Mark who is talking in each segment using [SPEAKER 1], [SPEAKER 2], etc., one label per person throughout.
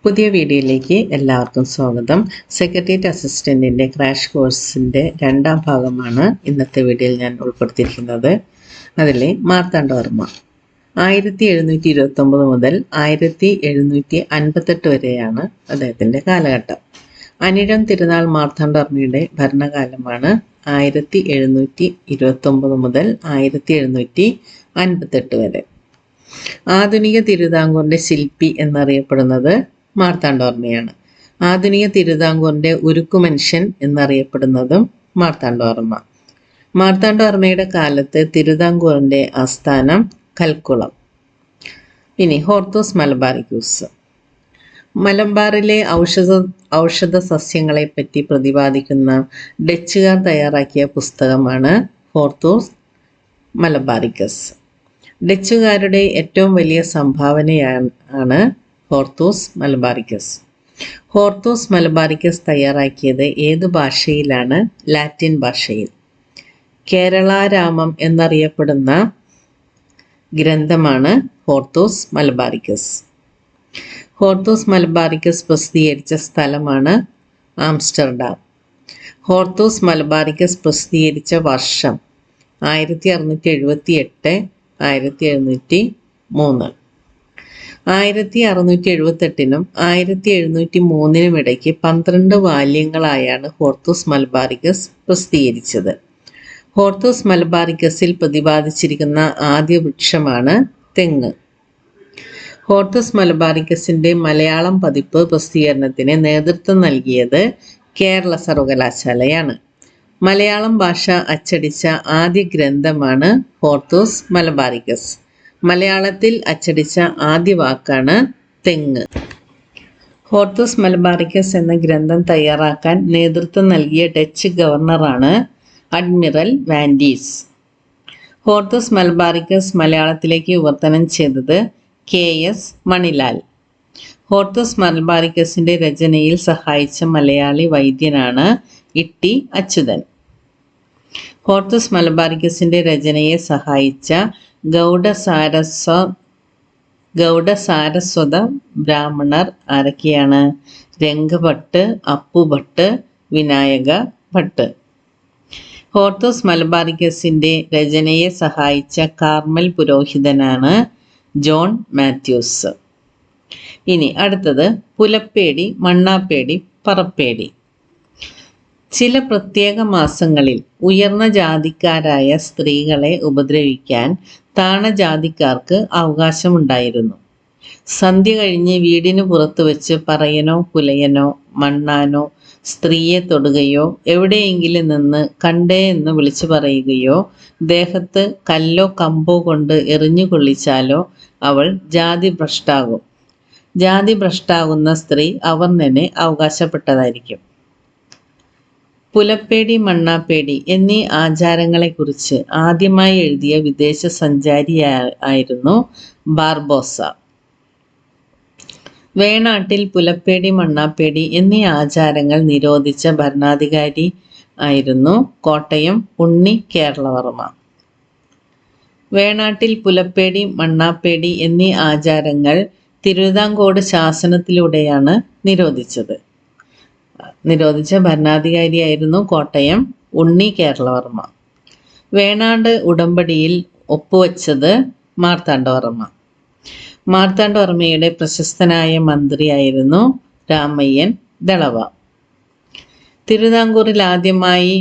[SPEAKER 1] പുതിയ വീഡിയോയിലേക്ക് എല്ലാവർക്കും സ്വാഗതം. സെക്രട്ടേറിയറ്റ് അസിസ്റ്റൻറ്റിൻ്റെ ക്രാഷ് കോഴ്സിൻ്റെ രണ്ടാം ഭാഗമാണ് ഇന്നത്തെ വീഡിയോയിൽ ഞാൻ ഉൾപ്പെടുത്തിയിരിക്കുന്നത്. അതിൽ മാർത്താണ്ഡവർമ്മ 1729 മുതൽ 1758 വരെയാണ് അദ്ദേഹത്തിൻ്റെ കാലഘട്ടം. അനിഴം തിരുനാൾ മാർത്താണ്ഡവർമ്മയുടെ ഭരണകാലമാണ് 1729 മുതൽ 1758 വരെ. ആധുനിക തിരുവിതാംകൂറിൻ്റെ ശില്പി എന്നറിയപ്പെടുന്നത് മാർത്താണ്ഡവർമ്മയാണ്. ആധുനിക തിരുവിതാംകൂറിൻ്റെ ഉരുക്കുമനുഷ്യൻ എന്നറിയപ്പെടുന്നതും മാർത്താണ്ഡവർമ്മ. മാർത്താണ്ഡവർമ്മയുടെ കാലത്ത് തിരുവിതാംകൂറിൻ്റെ ആസ്ഥാനം കൽക്കുളം. ഇനി ഹോർത്തൂസ് മലബാറിക്കൂസ്. മലബാറിലെ ഔഷധ സസ്യങ്ങളെപ്പറ്റി പ്രതിപാദിക്കുന്ന ഡച്ചുകാർ തയ്യാറാക്കിയ പുസ്തകമാണ് ഹോർത്തൂസ് മലബാറിക്കസ്. ഡച്ചുകാരുടെ ഏറ്റവും വലിയ സംഭാവനയാണ് ഹോർത്തൂസ് മലബാറിക്കസ്. ഹോർത്തൂസ് മലബാറിക്കസ് തയ്യാറാക്കിയത് ഏത് ഭാഷയിലാണ്? ലാറ്റിൻ ഭാഷയിൽ. കേരളാരാമം എന്നറിയപ്പെടുന്ന ഗ്രന്ഥമാണ് ഹോർത്തൂസ് മലബാറിക്കസ്. ഹോർത്തൂസ് മലബാറിക്കസ് പ്രസിദ്ധീകരിച്ച സ്ഥലമാണ് ആംസ്റ്റർഡാം. ഹോർത്തൂസ് മലബാറിക്കസ് പ്രസിദ്ധീകരിച്ച വർഷം 1678 1703. 1678 1703 ഇടയ്ക്ക് 12 വാല്യങ്ങളായാണ് ഹോർത്തൂസ് മലബാറിക്കസ് പ്രസിദ്ധീകരിച്ചത്. ഹോർത്തൂസ് മലബാറിക്കസിൽ പ്രതിപാദിച്ചിരിക്കുന്ന ആദ്യ വൃക്ഷമാണ് തെങ്ങ്. ഹോർത്തൂസ് മലബാറിക്കസിൻ്റെ മലയാളം പതിപ്പ് പ്രസിദ്ധീകരണത്തിന് നേതൃത്വം നൽകിയത് കേരള സർവകലാശാലയാണ്. മലയാളം ഭാഷ അച്ചടിച്ച ആദ്യ ഗ്രന്ഥമാണ് ഹോർത്തൂസ് മലബാറിക്കസ്. മലയാളത്തിൽ അച്ചടിച്ച ആദ്യ വാക്കാണ് തെങ്ങ്. ഹോർത്തൂസ് മലബാറിക്കസ് എന്ന ഗ്രന്ഥം തയ്യാറാക്കാൻ നേതൃത്വം നൽകിയ ഡച്ച് ഗവർണറാണ് അഡ്മിറൽ വാൻഡീസ്. ഹോർത്തൂസ് മലബാറിക്കസ് മലയാളത്തിലേക്ക് വിവർത്തനം ചെയ്തത് KS മണിലാൽ. ഹോർത്തൂസ് മലബാറിക്കസിൻ്റെ രചനയിൽ സഹായിച്ച മലയാളി വൈദ്യനാണ് ഇട്ടി അച്യുതൻ. ഹോർത്തൂസ് മലബാറിക്കസിൻ്റെ രചനയെ സഹായിച്ച ഗൗഡസാരസ്വത ബ്രാഹ്മണർ ആരൊക്കെയാണ്? രംഗഭട്ട്, അപ്പുഭട്ട്, വിനായക ഭട്ട്. ഹോർത്തൂസ് മലബാറിക്കസിൻ്റെ രചനയെ സഹായിച്ച കാർമൽ പുരോഹിതനാണ് ജോൺ മാത്യൂസ്. ഇനി അടുത്തത് പുലപ്പേടി, മണ്ണാപ്പേടി, പറപ്പേടി. ചില പ്രത്യേക മാസങ്ങളിൽ ഉയർന്ന ജാതിക്കാരായ സ്ത്രീകളെ ഉപദ്രവിക്കാൻ താണജാതിക്കാർക്ക് അവകാശമുണ്ടായിരുന്നു. സന്ധ്യ കഴിഞ്ഞ് വീടിന് പുറത്തു വെച്ച് പറയനോ പുലയനോ മണ്ണാനോ സ്ത്രീയെ തൊടുകയോ എവിടെയെങ്കിലും നിന്ന് കണ്ടേ എന്ന് വിളിച്ചു പറയുകയോ ദേഹത്ത് കല്ലോ കമ്പോ കൊണ്ട് എറിഞ്ഞു കൊള്ളിച്ചാലോ അവൾ ജാതിഭ്രഷ്ടാകും. ജാതിഭ്രഷ്ടാകുന്ന സ്ത്രീ അവർണ്ണന് അവകാശപ്പെട്ടതായിരിക്കും. പുലപ്പേടി, മണ്ണാപ്പേടി എന്നീ ആചാരങ്ങളെക്കുറിച്ച് ആദ്യമായി എഴുതിയ വിദേശ സഞ്ചാരിയായിരുന്നു ബാർബോസ. വേണാട്ടിൽ പുലപ്പേടി, മണ്ണാപ്പേടി എന്നീ ആചാരങ്ങൾ നിരോധിച്ച ഭരണാധികാരി ആയിരുന്നു കോട്ടയം ഉണ്ണി കേരളവർമ്മ. വേണാട്ടിൽ പുലപ്പേടി, മണ്ണാപ്പേടി എന്നീ ആചാരങ്ങൾ തിരുവിതാംകോട് ശാസനത്തിലൂടെയാണ് നിരോധിച്ച ഭരണാധികാരിയായിരുന്നു കോട്ടയം ഉണ്ണി കേരളവർമ്മ. വേണാട് ഉടമ്പടിയിൽ ഒപ്പുവെച്ചത് മാർത്താണ്ഡവർമ്മ. മാർത്താണ്ഡവർമ്മയുടെ പ്രശസ്തനായ മന്ത്രിയായിരുന്നു രാമയ്യൻ ദളവ. തിരുവിതാംകൂറിൽ ആദ്യമായി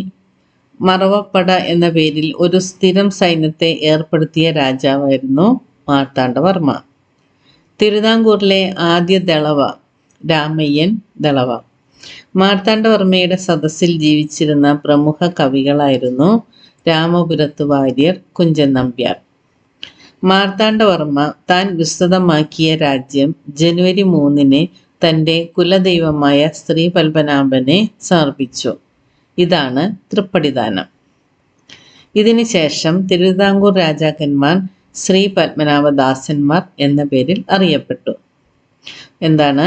[SPEAKER 1] മറവപ്പട എന്ന പേരിൽ ഒരു സ്ഥിരം സൈന്യത്തെ ഏർപ്പെടുത്തിയ രാജാവായിരുന്നു മാർത്താണ്ഡവർമ്മ. തിരുവിതാംകൂറിലെ ആദ്യ ദളവ രാമയ്യൻ ദളവ. മാർത്താണ്ഡവർമ്മയുടെ സദസ്സിൽ ജീവിച്ചിരുന്ന പ്രമുഖ കവികളായിരുന്നു രാമപുരത്ത് വാര്യർ, കുഞ്ചൻ നമ്പ്യാർ. മാർത്താണ്ഡവർമ്മ താൻ വിസ്തൃതമാക്കിയ രാജ്യം ജനുവരി 3 തൻ്റെ കുലദൈവമായ ശ്രീ പത്മനാഭനെ സമർപ്പിച്ചു. ഇതാണ് തൃപ്പടിദാനം. ഇതിനു ശേഷം തിരുവിതാംകൂർ രാജാക്കന്മാർ ശ്രീ പത്മനാഭദാസന്മാർ എന്ന പേരിൽ അറിയപ്പെട്ടു. എന്താണ്?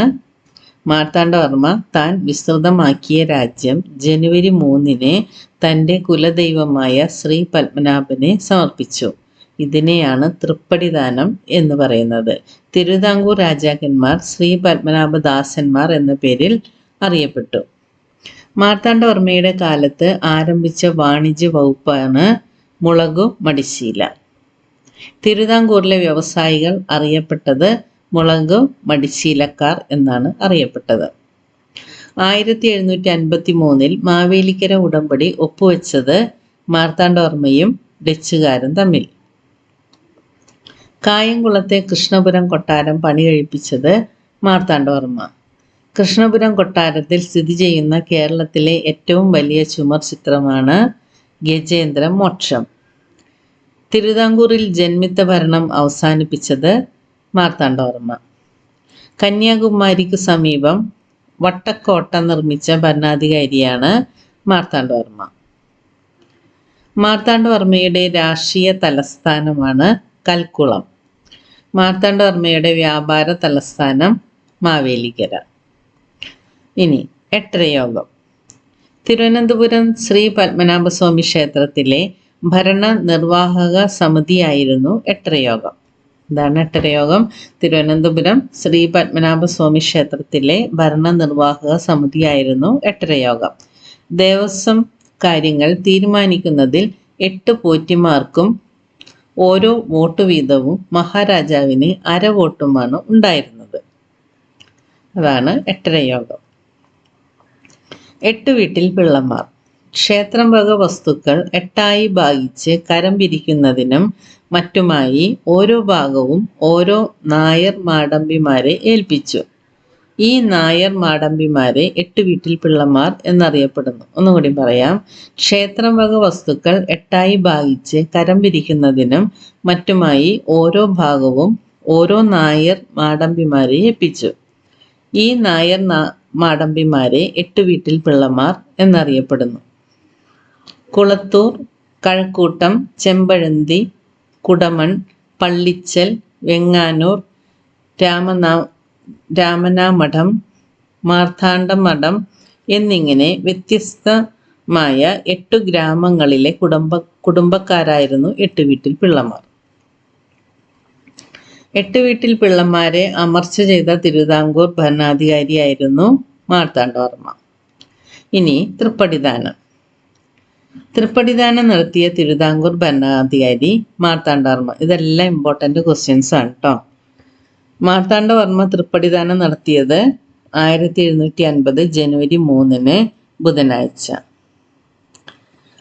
[SPEAKER 1] മാർത്താണ്ഡവർമ്മ താൻ വിസ്തൃതമാക്കിയ രാജ്യം ജനുവരി 3 തൻ്റെ കുലദൈവമായ ശ്രീ പത്മനാഭനെ സമർപ്പിച്ചു. ഇതിനെയാണ് തൃപ്പടിദാനം എന്ന് പറയുന്നത്. തിരുവിതാംകൂർ രാജാക്കന്മാർ ശ്രീ പത്മനാഭദാസന്മാർ എന്ന പേരിൽ അറിയപ്പെട്ടു. മാർത്താണ്ഡവർമ്മയുടെ കാലത്ത് ആരംഭിച്ച വാണിജ്യ വകുപ്പാണ് മുളകു മടിശീല. തിരുവിതാംകൂറിലെ വ്യവസായികൾ അറിയപ്പെട്ടത് മുളകു മടിശീലക്കാർ എന്നാണ് അറിയപ്പെട്ടത്. 1753 മാവേലിക്കര ഉടമ്പടി ഒപ്പുവെച്ചത് മാർത്താണ്ഡവർമ്മയും ഡച്ചുകാരും തമ്മിൽ. കായംകുളത്തെ കൃഷ്ണപുരം കൊട്ടാരം പണി കഴിപ്പിച്ചത് മാർത്താണ്ഡവർമ്മ. കൃഷ്ണപുരം കൊട്ടാരത്തിൽ സ്ഥിതി ചെയ്യുന്ന കേരളത്തിലെ ഏറ്റവും വലിയ ചുമർ ചിത്രമാണ് ഗജേന്ദ്ര മോക്ഷം. തിരുവിതാംകൂറിൽ ജന്മിത്ത ഭരണം അവസാനിപ്പിച്ചത് മാർത്താണ്ഡവർമ്മ. കന്യാകുമാരിക്ക് സമീപം വട്ടക്കോട്ട നിർമ്മിച്ച ഭരണാധികാരിയാണ് മാർത്താണ്ഡവർമ്മ. മാർത്താണ്ഡവർമ്മയുടെ രാഷ്ട്രീയ തലസ്ഥാനമാണ് കൽക്കുളം. മാർത്താണ്ഡവർമ്മയുടെ വ്യാപാര തലസ്ഥാനം മാവേലിക്കര. ഇനി എട്ടരയോഗം. തിരുവനന്തപുരം ശ്രീ പത്മനാഭസ്വാമി ക്ഷേത്രത്തിലെ ഭരണ നിർവാഹക സമിതിയായിരുന്നു എട്ടരയോഗം. എന്താണ് എട്ടരയോഗം? തിരുവനന്തപുരം ശ്രീ പത്മനാഭസ്വാമി ക്ഷേത്രത്തിലെ ഭരണനിർവാഹക സമിതിയായിരുന്നു എട്ടരയോഗം. ദേവസ്വം കാര്യങ്ങൾ തീരുമാനിക്കുന്നതിൽ 8 പോറ്റിമാർക്കും ഓരോ വോട്ട് വീതവും മഹാരാജാവിന് അര വോട്ടുമാണ് ഉണ്ടായിരുന്നത്. അതാണ് എട്ടരയോഗം. 8 വീട്ടിൽ പിള്ളമാർ. ക്ഷേത്രം വക വസ്തുക്കൾ 8ആയി ഭാഗിച്ച് കരം പിരിക്കുന്നതിനും മറ്റുമായി ഓരോ ഭാഗവും ഓരോ നായർ മാടമ്പിമാരെ ഏൽപ്പിച്ചു. ഈ നായർ മാടമ്പിമാരെ 8 വീട്ടിൽ പിള്ളമാർ എന്നറിയപ്പെടുന്നു. ഒന്നുകൂടി പറയാം. ക്ഷേത്രം വക വസ്തുക്കൾ 8ആയി ഭാഗിച്ച് കരം പിരിക്കുന്നതിനും മറ്റുമായി ഓരോ ഭാഗവും ഓരോ നായർ മാടമ്പിമാരെ ഏൽപ്പിച്ചു. ഈ നായർ മാടമ്പിമാരെ 8 വീട്ടിൽ പിള്ളമാർ എന്നറിയപ്പെടുന്നു. കുളത്തൂർ, കഴക്കൂട്ടം, ചെമ്പഴന്തി, കുടമൺ, പള്ളിച്ചൽ, വെങ്ങാനൂർ, രാമനാമഠം, മാർത്താണ്ഡമഠം എന്നിങ്ങനെ വ്യത്യസ്തമായ 8 ഗ്രാമങ്ങളിലെ കുടുംബക്കാരായിരുന്നു 8 വീട്ടിൽ പിള്ളമാർ. 8 വീട്ടിൽ പിള്ളമാരെ അമർച്ച ചെയ്ത തിരുവിതാംകൂർ ഭരണാധികാരിയായിരുന്നു മാർത്താണ്ഡവർമ്മ. ഇനി തൃപ്പടിദാനം. തൃപ്പടിദാനം നടത്തിയ തിരുവിതാംകൂർ ഭരണാധികാരി മാർത്താണ്ഡവർമ്മ. ഇതെല്ലാം ഇമ്പോർട്ടൻ്റ് ക്വസ്റ്റ്യൻസ് ആണ് കേട്ടോ. മാർത്താണ്ഡവർമ്മ തൃപ്പടിദാനം നടത്തിയത് 1750 ജനുവരി 3 ബുധനാഴ്ച.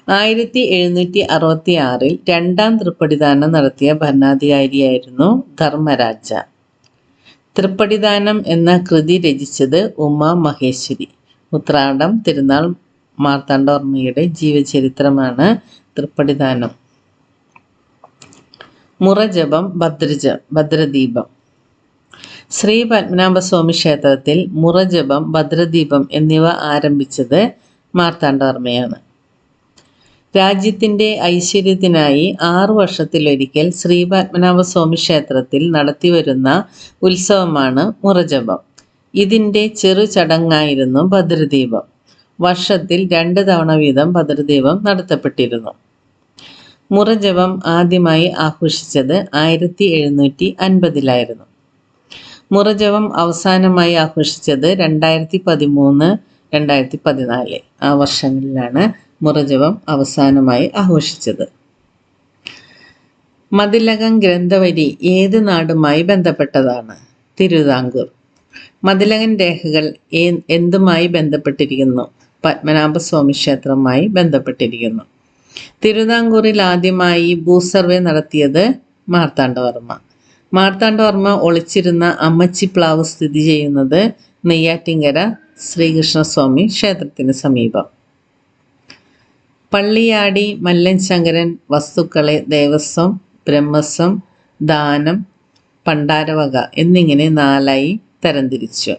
[SPEAKER 1] 1766 രണ്ടാം തൃപ്പടിദാനം നടത്തിയ ഭരണാധികാരിയായിരുന്നു ധർമ്മരാജ. തൃപ്പടിദാനം എന്ന കൃതി രചിച്ചത് ഉമാ മഹേശ്വരി. ഉത്രാടം തിരുനാൾ മാർത്താണ്ഡവർമ്മയുടെ ജീവചരിത്രമാണ് തൃപ്പടിദാനം. മുറജപം, ഭദ്രദീപം. ശ്രീ പത്മനാഭസ്വാമി ക്ഷേത്രത്തിൽ മുറജപം, ഭദ്രദീപം എന്നിവ ആരംഭിച്ചത് മാർത്താണ്ഡവർമ്മയാണ്. രാജ്യത്തിൻ്റെ ഐശ്വര്യത്തിനായി 6 വർഷത്തിലൊരിക്കൽ ശ്രീ പത്മനാഭസ്വാമി ക്ഷേത്രത്തിൽ നടത്തിവരുന്ന ഉത്സവമാണ് മുറജപം. ഇതിൻ്റെ ചെറു ചടങ്ങായിരുന്നു ഭദ്രദീപം. വർഷത്തിൽ 2 തവണ വീതം ഭദ്രദീപം നടത്തപ്പെട്ടിരുന്നു. മുറജപം ആദ്യമായി ആഘോഷിച്ചത് 1750 മുറജപം അവസാനമായി ആഘോഷിച്ചത് 2013, 2014 ആ വർഷങ്ങളിലാണ് മുറജപം അവസാനമായി ആഘോഷിച്ചത്. മതിലകം ഗ്രന്ഥവരി ഏത് നാടുമായി ബന്ധപ്പെട്ടതാണ്? തിരുവിതാംകൂർ. മതിലകൻ രേഖകൾ എന്തുമായി ബന്ധപ്പെട്ടിരിക്കുന്നു? പത്മനാഭസ്വാമി ക്ഷേത്രവുമായി ബന്ധപ്പെട്ടിരിക്കുന്നു. തിരുവിതാംകൂറിൽ ആദ്യമായി ഭൂസർവേ നടത്തിയത് മാർത്താണ്ഡവർമ്മ. മാർത്താണ്ഡവർമ്മ ഒളിച്ചിരുന്ന അമ്മച്ചിപ്ലാവ് സ്ഥിതി ചെയ്യുന്നത് നെയ്യാറ്റിൻകര ശ്രീകൃഷ്ണസ്വാമി ക്ഷേത്രത്തിന് സമീപം. പള്ളിയാടി മല്ലൻ ശങ്കരൻ വസ്തുക്കളെ ദേവസ്വം, ബ്രഹ്മസ്വം, ദാനം, പണ്ടാരവക എന്നിങ്ങനെ 4ആയി തരംതിരിച്ചു.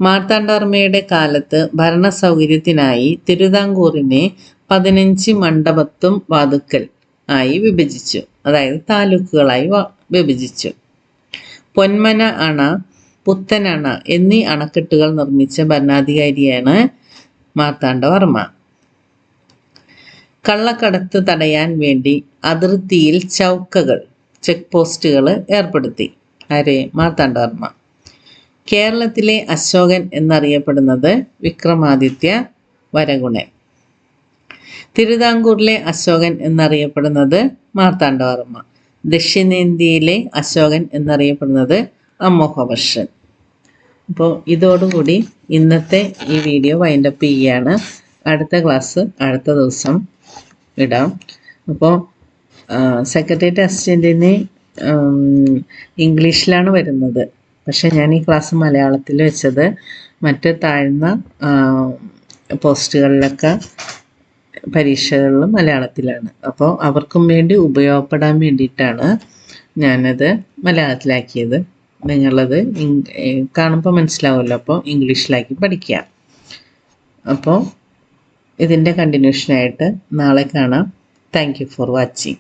[SPEAKER 1] മാർത്താണ്ഡവർമ്മയുടെ കാലത്ത് ഭരണ സൗകര്യത്തിനായി തിരുവിതാംകൂറിനെ 15 മണ്ഡപത്തും വാതുക്കൽ ആയി വിഭജിച്ചു. അതായത് താലൂക്കുകളായി വിഭജിച്ചു. പൊന്മന അണ, പുത്തനണ എന്നീ അണക്കെട്ടുകൾ നിർമ്മിച്ച ഭരണാധികാരിയാണ് മാർത്താണ്ഡവർമ്മ. കള്ളക്കടത്ത് തടയാൻ വേണ്ടി അതിർത്തിയിൽ ചൗക്കകൾ, ചെക്ക് പോസ്റ്റുകൾ ഏർപ്പെടുത്തി. ആരെ? മാർത്താണ്ഡവർമ്മ. കേരളത്തിലെ അശോകൻ എന്നറിയപ്പെടുന്നത് വിക്രമാദിത്യ വരഗുണൻ. തിരുവിതാംകൂറിലെ അശോകൻ എന്നറിയപ്പെടുന്നത് മാർത്താണ്ഡവർമ്മ. ദക്ഷിണേന്ത്യയിലെ അശോകൻ എന്നറിയപ്പെടുന്നത് അമോഘവർഷൻ. അപ്പോൾ ഇതോടുകൂടി ഇന്നത്തെ ഈ വീഡിയോ വൈൻഡപ്പ് ചെയ്യുകയാണ്. അടുത്ത ക്ലാസ് അടുത്ത ദിവസം ഇടാം. അപ്പോൾ സെക്രട്ടേറിയറ്റ് അസിസ്റ്റൻറ്റിന് ഇംഗ്ലീഷിലാണ് വരുന്നത്. പക്ഷേ ഞാൻ ഈ ക്ലാസ് മലയാളത്തിൽ വെച്ചത് മറ്റ് താഴ്ന്ന പോസ്റ്റുകളിലൊക്കെ പരീക്ഷകളിലും മലയാളത്തിലാണ്. അപ്പോൾ അവർക്കും വേണ്ടി ഉപയോഗപ്പെടാൻ വേണ്ടിയിട്ടാണ് ഞാനത് മലയാളത്തിലാക്കിയത്. നിങ്ങളത് കാണുമ്പോൾ മനസ്സിലാവുമല്ലോ. അപ്പോൾ ഇംഗ്ലീഷിലാക്കി പഠിക്കുക. അപ്പോൾ ഇതിൻ്റെ കണ്ടിന്യൂഷനായിട്ട് നാളെ കാണാം. Thank you for watching.